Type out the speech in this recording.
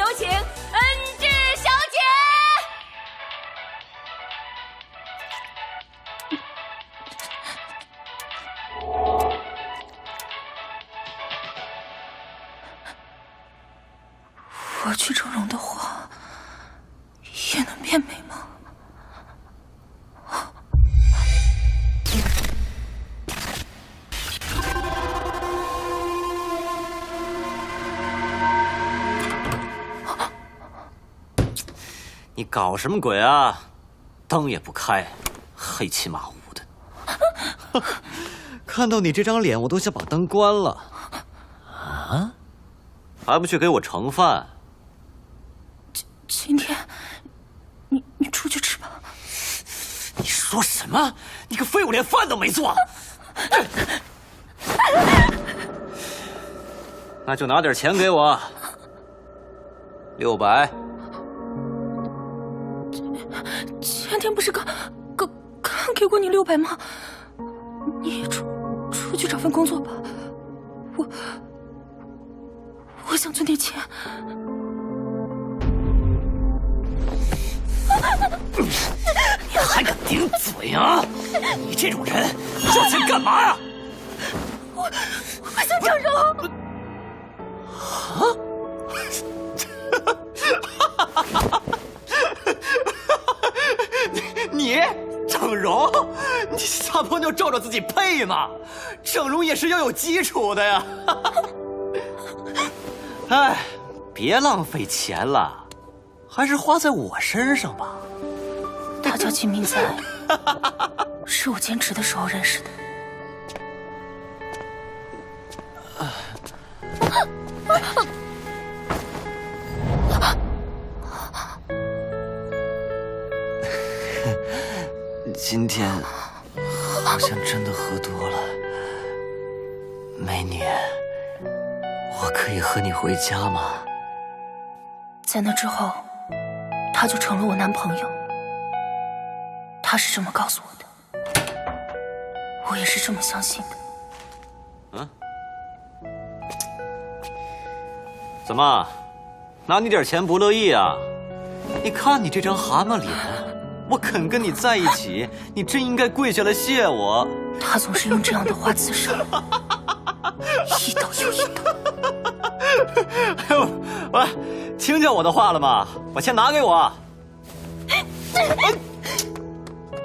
有请恩智小姐。我去整容的话，也能变美吗？你搞什么鬼啊？灯也不开，黑漆麻乌的。看到你这张脸，我都想把灯关了。啊？还不去给我盛饭？今天，你出去吃吧。你说什么？你个废物，连饭都没做。那就拿点钱给我，600。前天不是刚给过你600吗？你也出去找份工作吧。我想存点钱。你还敢顶嘴啊？你这种人要钱干嘛呀？我想整容。你整容？你撒泡尿照照自己配吗？整容也是要有基础的呀。哎，别浪费钱了，还是花在我身上吧。他叫金明哉，是我兼职的时候认识的。今天好像真的喝多了，美女，我可以和你回家吗？在那之后，他就成了我男朋友。他是这么告诉我的，我也是这么相信的。嗯？怎么，拿你点钱不乐意啊？你看你这张蛤蟆脸，我肯跟你在一起，你真应该跪下来谢我。他总是用这样的话自杀，一刀又一刀。哎呦，喂，听见我的话了吗？把钱拿给我。